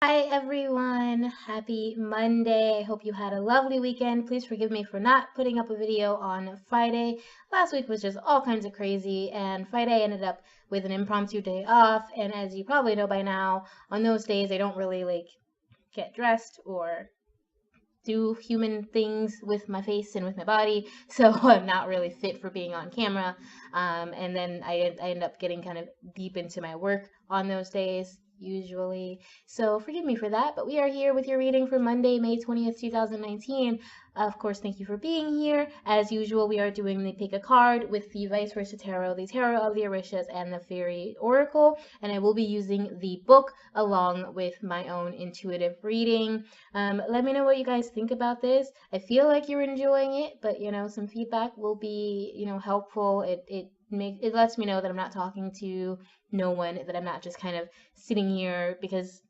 Hi everyone, happy Monday. I hope you had a lovely weekend. Please forgive me for not putting up a video on Friday. Last week was just all kinds of crazy, and Friday ended up with an impromptu day off. And as you probably know by now, on those days I don't really get dressed or do human things with my face and with my body, so I'm not really fit for being on camera. And then I end up getting kind of deep into my work on those days usually. So forgive me for that, but we are here with your reading for Monday, May 20th, 2019. Of course, thank you for being here. As usual, we are doing the pick a card with the Vice Versa Tarot, the Tarot of the Orishas, and the Fairy Oracle, and I will be using the book along with my own intuitive reading. Let me know what you guys think about this. I feel like you're enjoying it, but some feedback will be, helpful. It lets me know that I'm not talking to no one, that I'm not just kind of sitting here, because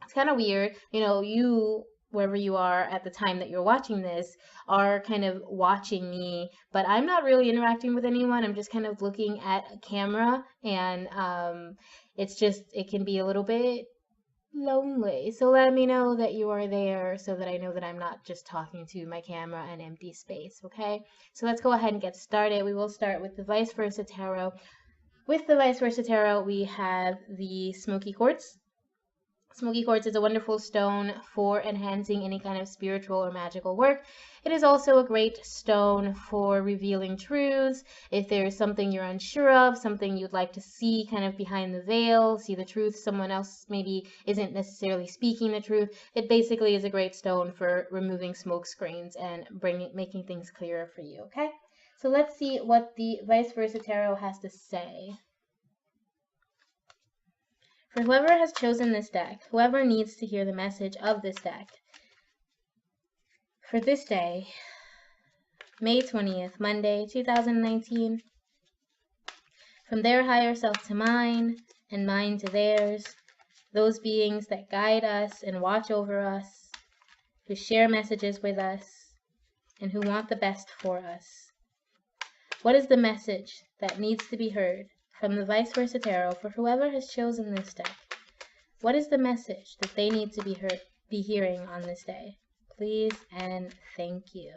it's kind of weird. You, wherever you are at the time that you're watching this, are kind of watching me, but I'm not really interacting with anyone. I'm just kind of looking at a camera, and it can be a little bit lonely. So let me know that you are there so that I know that I'm not just talking to my camera and empty space, okay? So let's go ahead and get started. We will start with the Vice Versa Tarot. With the Vice Versa Tarot, we have the Smoky Quartz. Smoky quartz is a wonderful stone for enhancing any kind of spiritual or magical work. It is also a great stone for revealing truths. If there's something you're unsure of, something you'd like to see kind of behind the veil, see the truth, someone else maybe isn't necessarily speaking the truth, it basically is a great stone for removing smoke screens and making things clearer for you, okay? So let's see what the Vice Versa Tarot has to say. For whoever has chosen this deck, whoever needs to hear the message of this deck, for this day, May 20th, Monday, 2019, from their higher self to mine, and mine to theirs, those beings that guide us and watch over us, who share messages with us, and who want the best for us. What is the message that needs to be heard from the Vice Versa Tarot for whoever has chosen this deck? What is the message that they need to be hearing on this day? Please and thank you.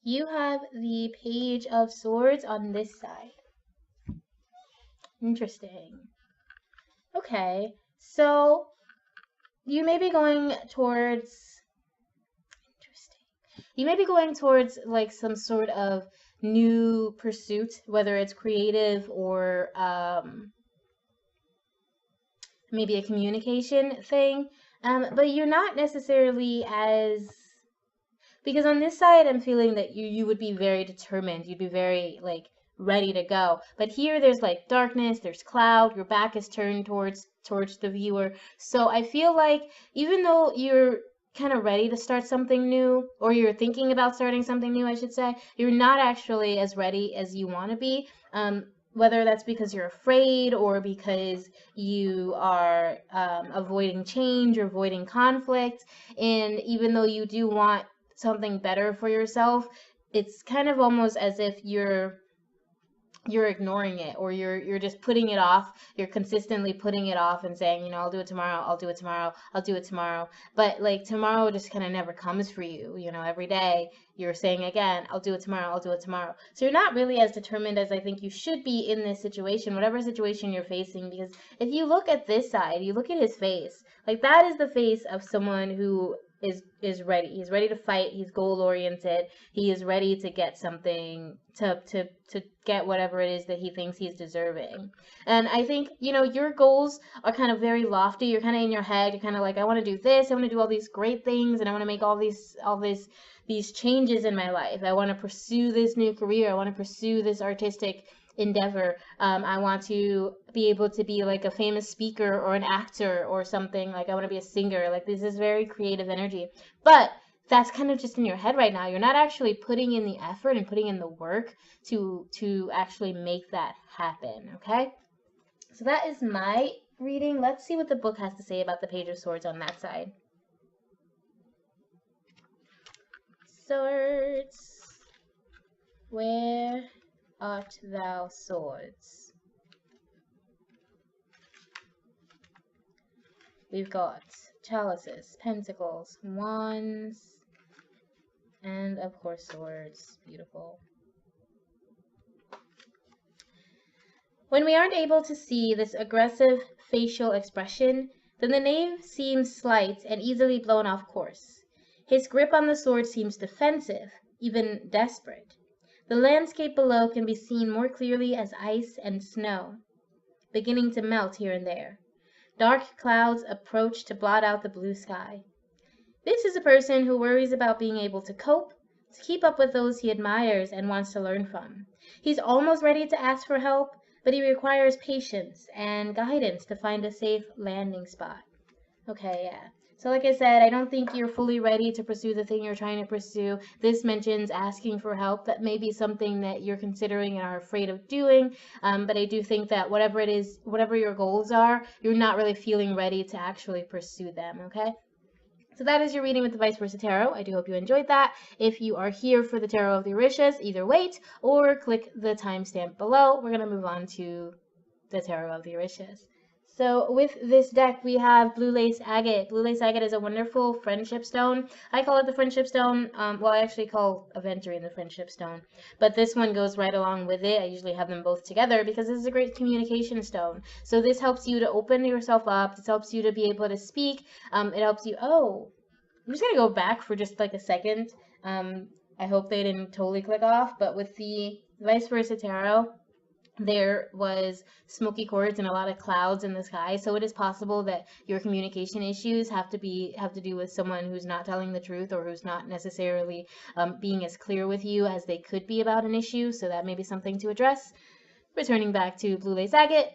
You have the Page of Swords on this side. Interesting. Okay, so you may be going towards like some sort of new pursuit, whether it's creative or maybe a communication thing, but you're not necessarily because on this side I'm feeling that you would be very determined, you'd be very ready to go, but here there's darkness, there's cloud, your back is turned towards the viewer. So I feel like even though you're kind of ready to start something new, or you're thinking about starting something new, I should say, you're not actually as ready as you want to be. Whether that's because you're afraid or because you are avoiding change or avoiding conflict. And even though you do want something better for yourself, it's kind of almost as if you're ignoring it, or you're just putting it off. You're consistently putting it off and saying, I'll do it tomorrow, I'll do it tomorrow, I'll do it tomorrow. But tomorrow just kind of never comes for you. Every day you're saying again, I'll do it tomorrow, I'll do it tomorrow. So you're not really as determined as I think you should be in this situation, whatever situation you're facing. Because if you look at this side, you look at his face, that is the face of someone who is ready. He's ready to fight. He's goal oriented. He is ready to get something, to get whatever it is that he thinks he's deserving. And I think your goals are kind of very lofty. You're kind of in your head. You're kind of I want to do this. I want to do all these great things, and I want to make all these changes in my life. I want to pursue this new career. I want to pursue this artistic endeavor. I want to be able to be a famous speaker or an actor or something. I want to be a singer. This is very creative energy. But that's kind of just in your head right now. You're not actually putting in the effort and putting in the work to actually make that happen, okay? So that is my reading, let's see what the book has to say about the Page of Swords on that side. Swords. Where art thou, swords? We've got chalices, pentacles, wands, and of course swords. Beautiful. When we aren't able to see this aggressive facial expression, then the knave seems slight and easily blown off course. His grip on the sword seems defensive, even desperate. The landscape below can be seen more clearly as ice and snow, beginning to melt here and there. Dark clouds approach to blot out the blue sky. This is a person who worries about being able to cope, to keep up with those he admires and wants to learn from. He's almost ready to ask for help, but he requires patience and guidance to find a safe landing spot. Okay, yeah. So like I said, I don't think you're fully ready to pursue the thing you're trying to pursue. This mentions asking for help. That may be something that you're considering and are afraid of doing. But I do think that whatever it is, whatever your goals are, you're not really feeling ready to actually pursue them, okay? So that is your reading with the Vice Versa Tarot. I do hope you enjoyed that. If you are here for the Tarot of the Orishas, either wait or click the timestamp below. We're going to move on to the Tarot of the Orishas. So with this deck, we have Blue Lace Agate. Blue Lace Agate is a wonderful friendship stone. I call it the friendship stone. Well, I actually call Aventurine the friendship stone. But this one goes right along with it. I usually have them both together because this is a great communication stone. So this helps you to open yourself up. This helps you to be able to speak. It helps you... Oh, I'm just going to go back for just like a second. I hope they didn't totally click off. But with the Vice Versa Tarot, there was smoky quartz and a lot of clouds in the sky, so it is possible that your communication issues have to do with someone who's not telling the truth or who's not necessarily being as clear with you as they could be about an issue. So that may be something to address. Returning back to Blue Lace Agate.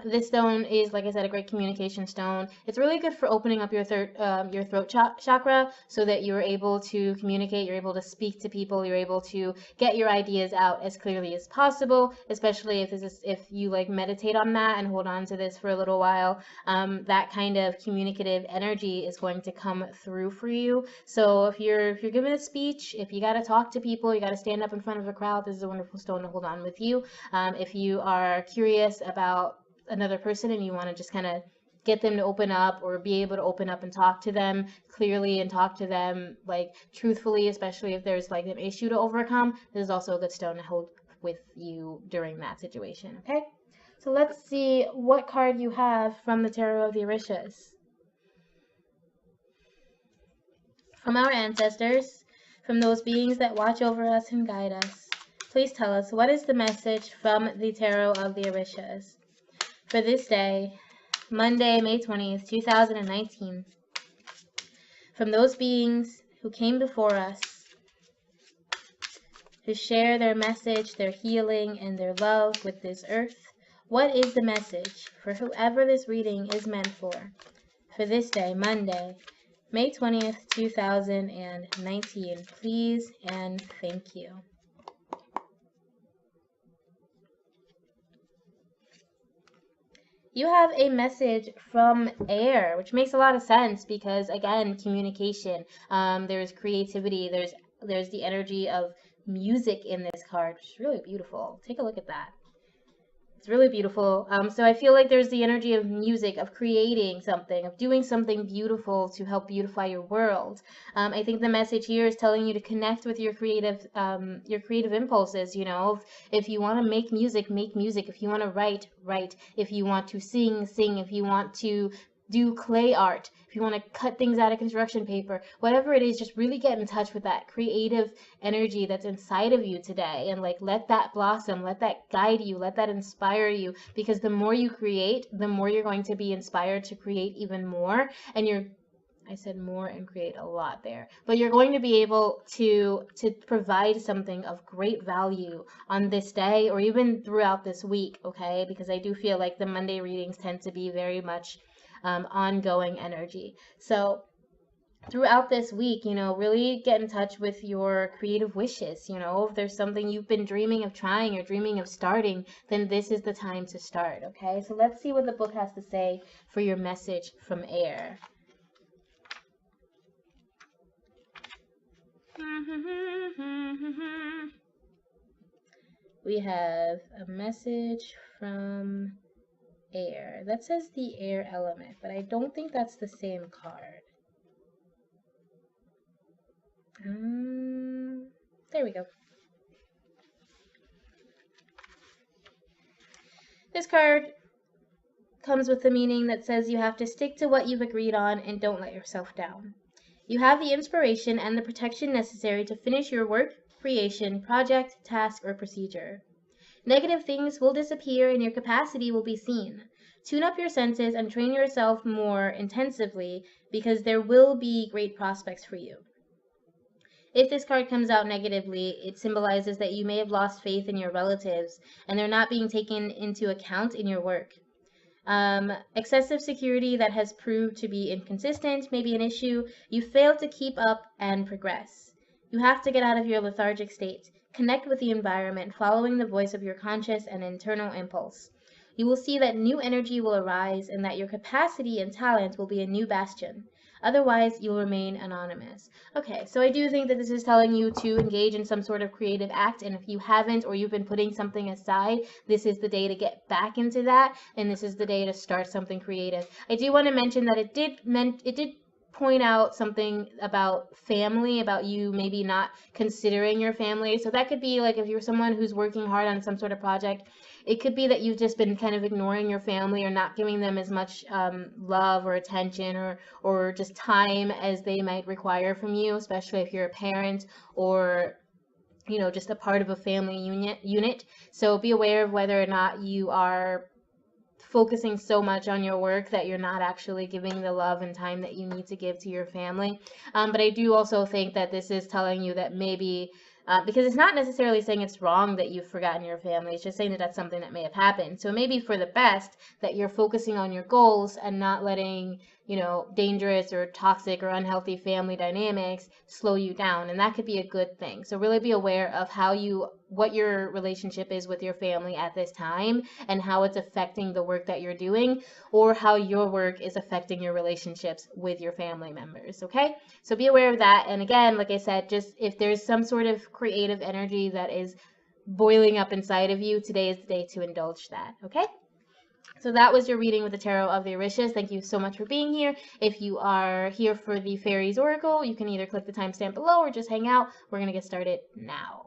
This stone is, like I said, a great communication stone. It's really good for opening up your throat chakra so that you're able to communicate, you're able to speak to people, you're able to get your ideas out as clearly as possible, especially if you like meditate on that and hold on to this for a little while. That kind of communicative energy is going to come through for you. So if you're giving a speech, if you got to talk to people, you got to stand up in front of a crowd, this is a wonderful stone to hold on with you. If you are curious about another person and you want to just kind of get them to open up or be able to open up and talk to them clearly and talk to them like truthfully, especially if there's like an issue to overcome, this is also a good stone to hold with you during that situation. Okay, so let's see what card you have from the Tarot of the Orishas. From our ancestors, from those beings that watch over us and guide us, please tell us, what is the message from the Tarot of the Orishas for this day, Monday, May 20th, 2019, from those beings who came before us, who share their message, their healing, and their love with this earth? What is the message for whoever this reading is meant for this day, Monday, May 20th, 2019? Please and thank you. You have a message from air, which makes a lot of sense because, again, communication. There's creativity. There's the energy of music in this card, which is really beautiful. Take a look at that. It's really beautiful. So I feel like there's the energy of music, of creating something, of doing something beautiful to help beautify your world. I think the message here is telling you to connect with your creative impulses. You know, if you want to make music, make music. If you want to write, write. If you want to sing, sing. If you want to do clay art, if you want to cut things out of construction paper, whatever it is, just really get in touch with that creative energy that's inside of you today and like let that blossom, let that guide you, let that inspire you, because the more you create, the more you're going to be inspired to create even more. And I said more and create a lot there, but you're going to be able to provide something of great value on this day or even throughout this week, okay? Because I do feel like the Monday readings tend to be very much ongoing energy. So throughout this week, really get in touch with your creative wishes. If there's something you've been dreaming of trying or dreaming of starting, then this is the time to start, okay? So let's see what the book has to say for your message from air. We have a message from air. That says the air element, but I don't think that's the same card. There we go. This card comes with the meaning that says you have to stick to what you've agreed on and don't let yourself down. You have the inspiration and the protection necessary to finish your work, creation, project, task, or procedure. Negative things will disappear and your capacity will be seen. Tune up your senses and train yourself more intensively because there will be great prospects for you. If this card comes out negatively, it symbolizes that you may have lost faith in your relatives and they're not being taken into account in your work. Excessive security that has proved to be inconsistent may be an issue. You failed to keep up and progress. You have to get out of your lethargic state. Connect with the environment, following the voice of your conscious and internal impulse. You will see that new energy will arise and that your capacity and talent will be a new bastion. Otherwise, you'll remain anonymous. Okay, so I do think that this is telling you to engage in some sort of creative act, and if you haven't or you've been putting something aside, this is the day to get back into that, and this is the day to start something creative. I do want to mention that it did point out something about family, about you maybe not considering your family. So that could be like if you're someone who's working hard on some sort of project, it could be that you've just been kind of ignoring your family or not giving them as much love or attention or just time as they might require from you, especially if you're a parent or just a part of a family unit. So be aware of whether or not you are focusing so much on your work that you're not actually giving the love and time that you need to give to your family. But I do also think that this is telling you that maybe, because it's not necessarily saying it's wrong that you've forgotten your family, it's just saying that that's something that may have happened. So maybe for the best that you're focusing on your goals and not letting, dangerous or toxic or unhealthy family dynamics slow you down. And that could be a good thing. So really be aware of what your relationship is with your family at this time and how it's affecting the work that you're doing or how your work is affecting your relationships with your family members, okay? So be aware of that. And again, like I said, just if there's some sort of creative energy that is boiling up inside of you, today is the day to indulge that, okay? So that was your reading with the Tarot of the Orishas. Thank you so much for being here. If you are here for the Faeries Oracle, you can either click the timestamp below or just hang out. We're going to get started now.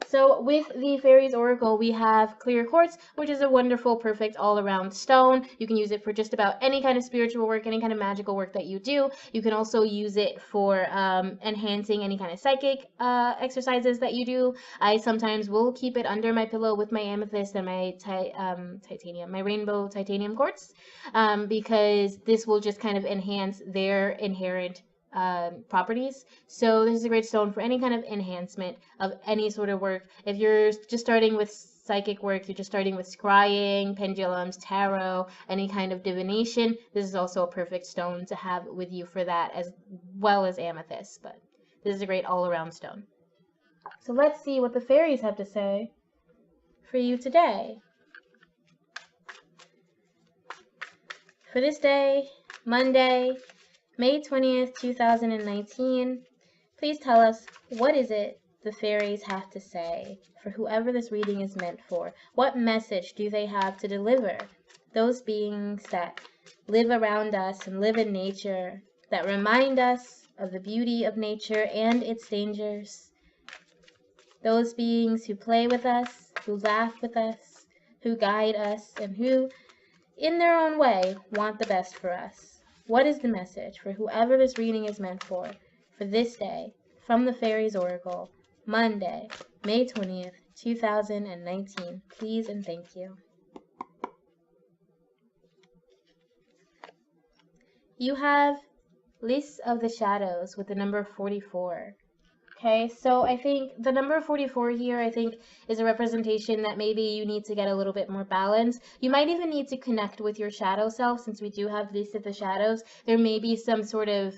So with the Faeries Oracle, we have clear quartz, which is a wonderful, perfect all-around stone. You can use it for just about any kind of spiritual work, any kind of magical work that you do. You can also use it for enhancing any kind of psychic exercises that you do. I sometimes will keep it under my pillow with my amethyst and my my rainbow titanium quartz, because this will just kind of enhance their inherent properties. So this is a great stone for any kind of enhancement of any sort of work. If you're just starting with psychic work, you're just starting with scrying, pendulums, tarot, any kind of divination, this is also a perfect stone to have with you for that, as well as amethyst. But this is a great all-around stone. So let's see what the fairies have to say for you today. For this day, Monday, May 20th, 2019, please tell us, what is it the fairies have to say for whoever this reading is meant for? What message do they have to deliver? Those beings that live around us and live in nature, that remind us of the beauty of nature and its dangers. Those beings who play with us, who laugh with us, who guide us, and who, in their own way, want the best for us. What is the message for whoever this reading is meant for this day, from the Fairies Oracle, Monday, May 20th, 2019? Please and thank you. You have List of the Shadows with the number 44. Okay, so I think the number 44 here, I think, is a representation that maybe you need to get a little bit more balance. You might even need to connect with your shadow self, since we do have List of the Shadows. There may be some sort of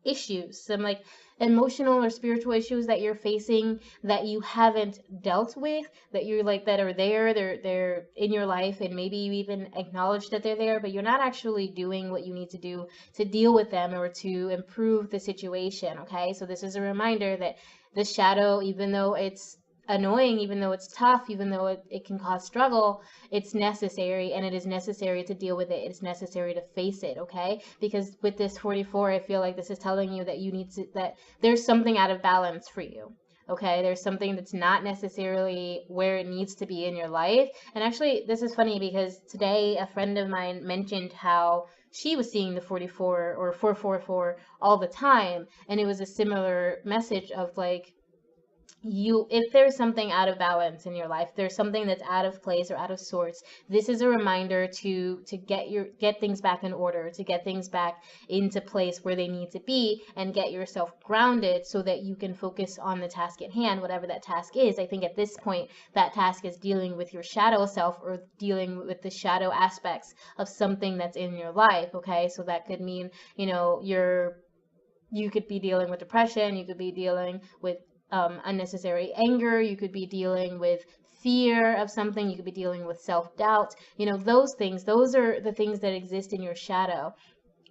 issues, some like emotional or spiritual issues that you're facing that you haven't dealt with, that you're like, that are there, they're in your life, and maybe you even acknowledge that they're there, but you're not actually doing what you need to do to deal with them or to improve the situation. Okay, so this is a reminder that the shadow, even though it's annoying, even though it's tough, even though it can cause struggle, it's necessary, and it is necessary to deal with it. It's necessary to face it, okay? Because with this 44, I feel like this is telling you that you need to, that there's something out of balance for you. Okay, there's something that's not necessarily where it needs to be in your life. And actually, this is funny because today a friend of mine mentioned how she was seeing the 44 or 444 all the time, and it was a similar message of like, you, if there's something out of balance in your life, there's something that's out of place or out of sorts, this is a reminder to get things back in order, to get things back into place where they need to be, and get yourself grounded so that you can focus on the task at hand, whatever that task is. I think at this point that task is dealing with your shadow self, or dealing with the shadow aspects of something that's in your life. Okay, so that could mean, you know, you could be dealing with depression, you could be dealing with unnecessary anger, you could be dealing with fear of something, you could be dealing with self-doubt. You know, those things, those are the things that exist in your shadow.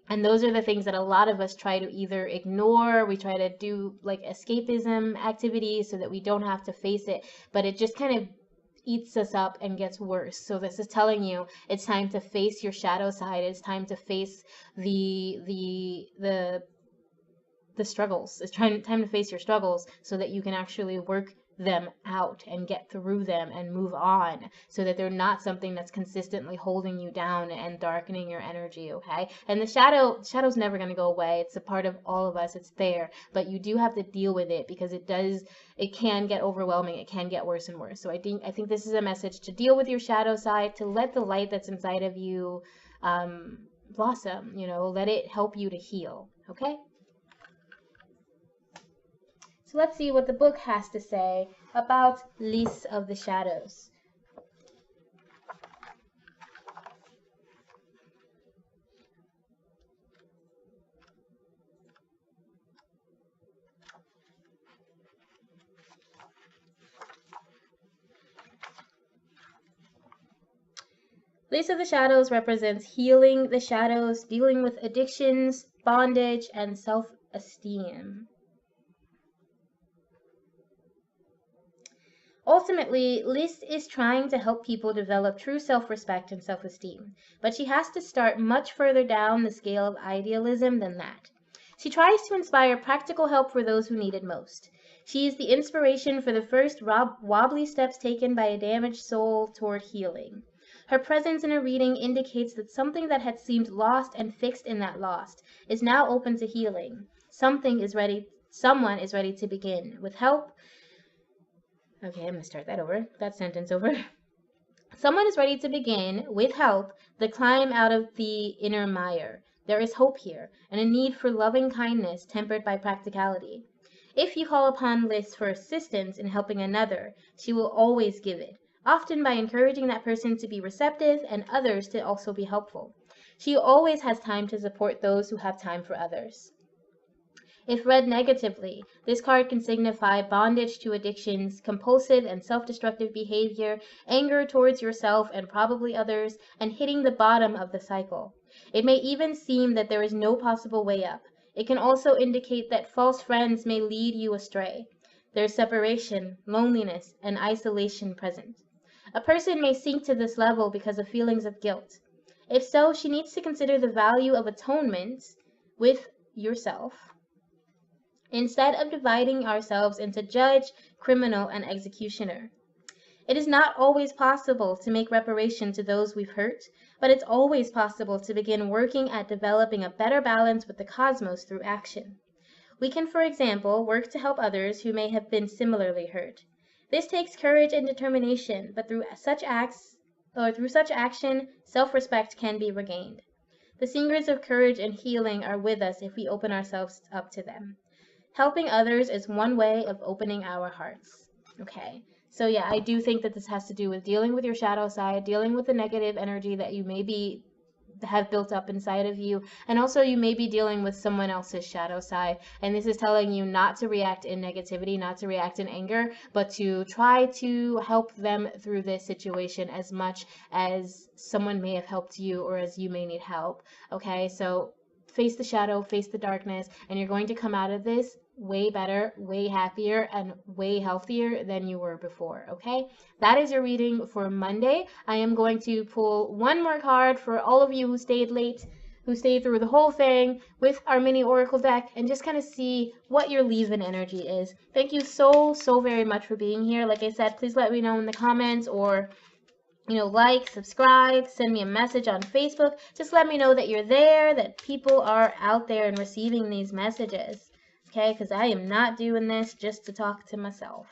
And those are the things that a lot of us try to either ignore, we try to do like escapism activities so that we don't have to face it, but it just kind of eats us up and gets worse. So this is telling you it's time to face your shadow side. It's time to face the struggles. It's time to face your struggles so that you can actually work them out and get through them and move on, so that they're not something that's consistently holding you down and darkening your energy. Okay, and the shadow's never going to go away. It's a part of all of us. It's there, but you do have to deal with it, because it can get overwhelming. It can get worse and worse. So I think this is a message to deal with your shadow side, to let the light that's inside of you blossom. You know, let it help you to heal. Okay. So let's see what the book has to say about Lys of the Shadows. Lys of the Shadows represents healing the shadows, dealing with addictions, bondage, and self-esteem. Ultimately, Lys is trying to help people develop true self-respect and self-esteem, but she has to start much further down the scale of idealism than that. She tries to inspire practical help for those who need it most. She is the inspiration for the first wobbly steps taken by a damaged soul toward healing. Her presence in a reading indicates that something that had seemed lost and fixed in that lost is now open to healing. Someone is ready to begin. With help, okay, I'm going to start that sentence over. Someone is ready to begin, with help, the climb out of the inner mire. There is hope here, and a need for loving kindness tempered by practicality. If you call upon Lys for assistance in helping another, she will always give it, often by encouraging that person to be receptive and others to also be helpful. She always has time to support those who have time for others. If read negatively, this card can signify bondage to addictions, compulsive and self-destructive behavior, anger towards yourself and probably others, and hitting the bottom of the cycle. It may even seem that there is no possible way up. It can also indicate that false friends may lead you astray. There's separation, loneliness, and isolation present. A person may sink to this level because of feelings of guilt. If so, she needs to consider the value of atonement with yourself, instead of dividing ourselves into judge, criminal, and executioner. It is not always possible to make reparation to those we've hurt, but it's always possible to begin working at developing a better balance with the cosmos through action. We can, for example, work to help others who may have been similarly hurt. This takes courage and determination, but through such action, self-respect can be regained. The singers of courage and healing are with us if we open ourselves up to them. Helping others is one way of opening our hearts. Okay, so yeah, I do think that this has to do with dealing with your shadow side, dealing with the negative energy that you may be have built up inside of you. And also you may be dealing with someone else's shadow side, and this is telling you not to react in negativity, not to react in anger, but to try to help them through this situation as much as someone may have helped you or as you may need help. Okay, so face the shadow, face the darkness, and you're going to come out of this way better, way happier, and way healthier than you were before. Okay, that is your reading for Monday. I am going to pull one more card for all of you who stayed late, who stayed through the whole thing with our mini oracle deck, and just kind of see what your leave-in energy is. Thank you so very much for being here. Like I said, please let me know in the comments, or like, subscribe, send me a message on Facebook. Just let me know that you're there, that people are out there and receiving these messages. Okay, because I am not doing this just to talk to myself,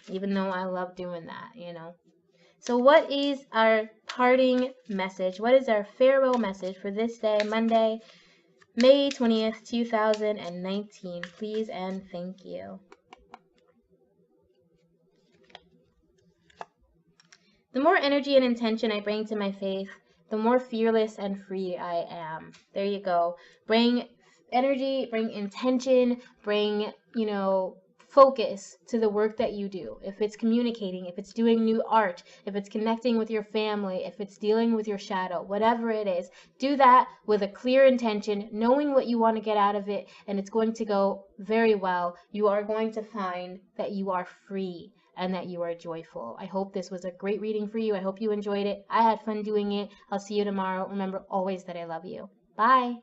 even though I love doing that, So what is our parting message? What is our farewell message for this day, Monday, May 20th, 2019? Please and thank you. The more energy and intention I bring to my faith, the more fearless and free I am. There you go. Bring energy, bring intention, bring, focus to the work that you do. If it's communicating, if it's doing new art, if it's connecting with your family, if it's dealing with your shadow, whatever it is, do that with a clear intention, knowing what you want to get out of it, and it's going to go very well. You are going to find that you are free and that you are joyful. I hope this was a great reading for you. I hope you enjoyed it. I had fun doing it. I'll see you tomorrow. Remember always that I love you. Bye.